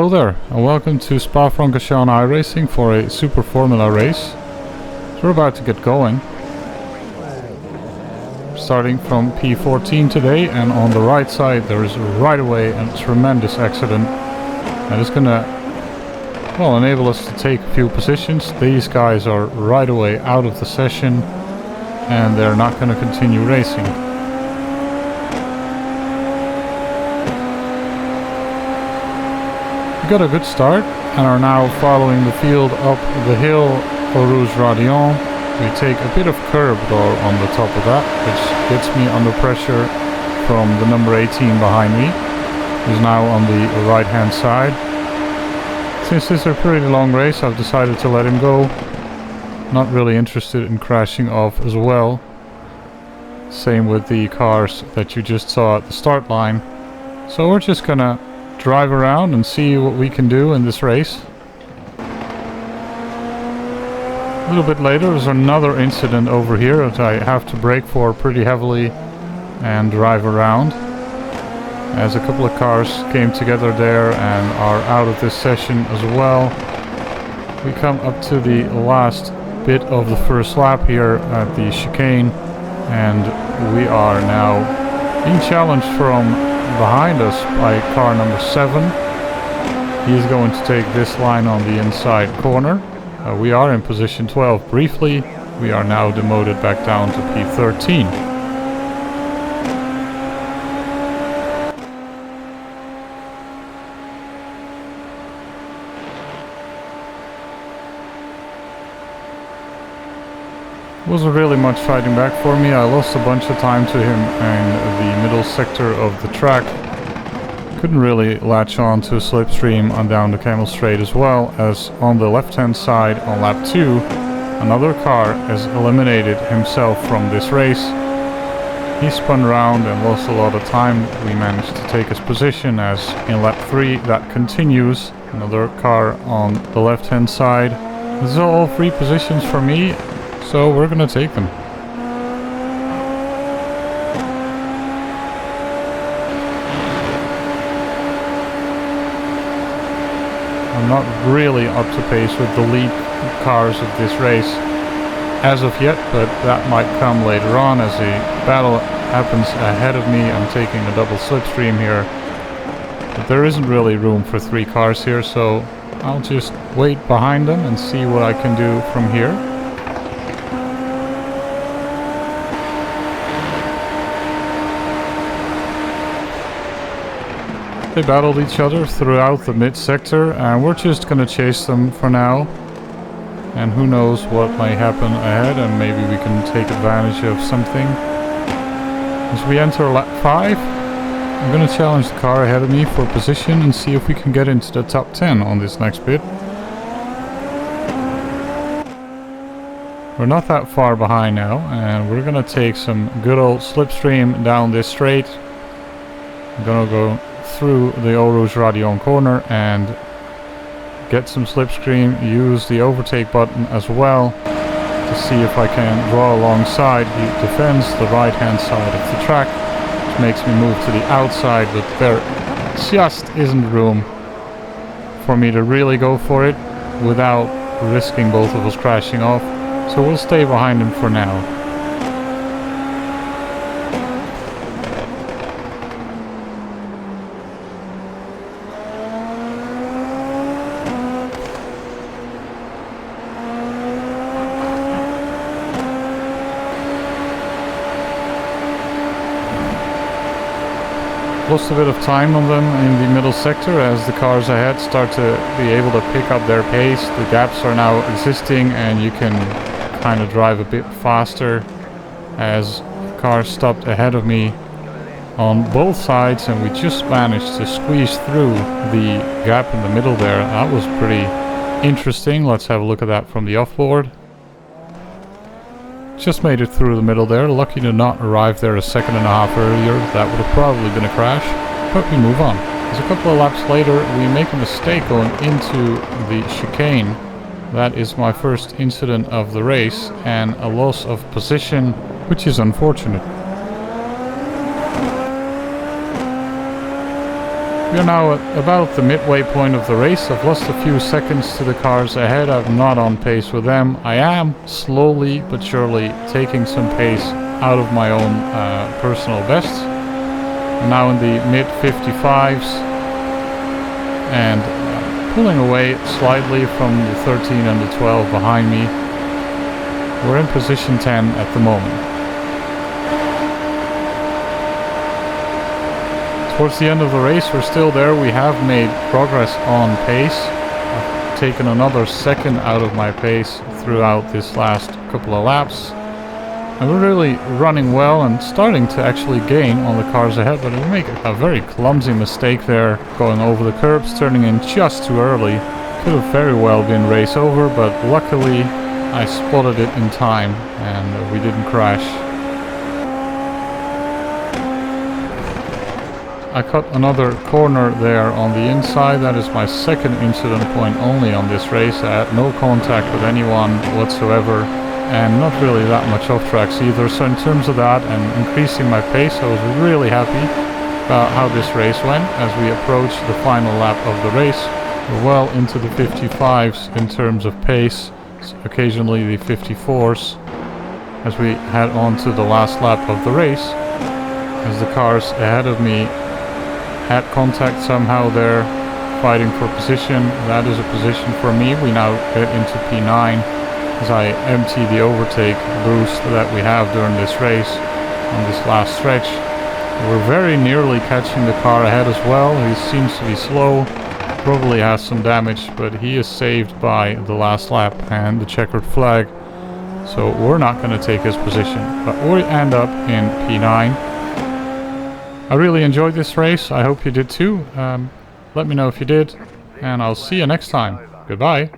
Hello there, and welcome to Spa Francorchamps and I Racing for a Super Formula race. So we're about to get going. Starting from P14 today, and on the right side there is right away a tremendous accident. And it's gonna, well, enable us to take a few positions. These guys are right away out of the session, and they're not gonna continue racing. Got a good start and are now following the field up the hill for Rouge Radion. We take a bit of curb though on the top of that, which gets me under pressure from the number 18 behind me, who's now on the right hand side. Since this is a pretty long race, I've decided to let him go. Not really interested in crashing off as well. Same with the cars that you just saw at the start line. So we're just gonna drive around and see what we can do in this race. A little bit later there's another incident over here that I have to brake for pretty heavily and drive around, as a couple of cars came together there and are out of this session as well. We come up to the last bit of the first lap here at the chicane, and we are now being challenged from behind us by car number 7. He's going to take this line on the inside corner. We are in position 12 briefly. We are now demoted back down to P13. Wasn't really much fighting back for me. I lost a bunch of time to him in the middle sector of the track. Couldn't really latch on to a slipstream on down the Camel Straight, as well as on the left hand side on lap 2 another car has eliminated himself from this race. He spun around and lost a lot of time. We managed to take his position, as in lap 3 that continues. Another car on the left hand side. This is all 3 positions for me, so we're gonna take them. I'm not really up to pace with the lead cars of this race as of yet, but that might come later on as a battle happens ahead of me. I'm taking a double slipstream here, but there isn't really room for 3 cars here, so I'll just wait behind them and see what I can do from here. They battled each other throughout the mid-sector, and we're just gonna chase them for now. And who knows what might happen ahead, and maybe we can take advantage of something. As we enter lap 5, I'm gonna challenge the car ahead of me for position and see if we can get into the top 10 on this next bit. We're not that far behind now, and we're gonna take some good old slipstream down this straight. I'm gonna go through the Rouge Radion corner and get some slipstream, use the overtake button as well to see if I can draw alongside. He defends the right hand side of the track, which makes me move to the outside, but there just isn't room for me to really go for it without risking both of us crashing off, so we'll stay behind him for now. Lost a bit of time on them in the middle sector as the cars ahead start to be able to pick up their pace. The gaps are now existing and you can kind of drive a bit faster, as cars stopped ahead of me on both sides, and we just managed to squeeze through the gap in the middle there. That was pretty interesting. Let's have a look at that from the offboard. Just made it through the middle there. Lucky to not arrive there a second and a half earlier. That would have probably been a crash, but we move on. As a couple of laps later, we make a mistake going into the chicane. That is my first incident of the race, and a loss of position, which is unfortunate. We are now at about the midway point of the race. I've lost a few seconds to the cars ahead. I'm not on pace with them. I am slowly but surely taking some pace out of my own personal best. I'm now in the mid 55s and pulling away slightly from the 13 and the 12 behind me. We're in position 10 at the moment. Towards the end of the race, we're still there. We have made progress on pace. I've taken another second out of my pace throughout this last couple of laps. And we're really running well and starting to actually gain on the cars ahead, but we make a very clumsy mistake there, going over the curbs, turning in just too early. Could have very well been race over, but luckily I spotted it in time and we didn't crash. I cut another corner there on the inside. That is my second incident point only on this race. I had no contact with anyone whatsoever and not really that much off tracks either. So in terms of that and increasing my pace, I was really happy about how this race went. As we approach the final lap of the race, we're well into the 55s in terms of pace, occasionally the 54s, as we head on to the last lap of the race. As the cars ahead of me had contact somehow there, fighting for position. That is a position for me. We now get into P9 as I empty the overtake boost that we have during this race on this last stretch. We're very nearly catching the car ahead as well. He seems to be slow, probably has some damage, but he is saved by the last lap and the checkered flag. So we're not going to take his position, but we end up in P9. I really enjoyed this race. I hope you did too. Let me know if you did, and I'll see you next time. Goodbye.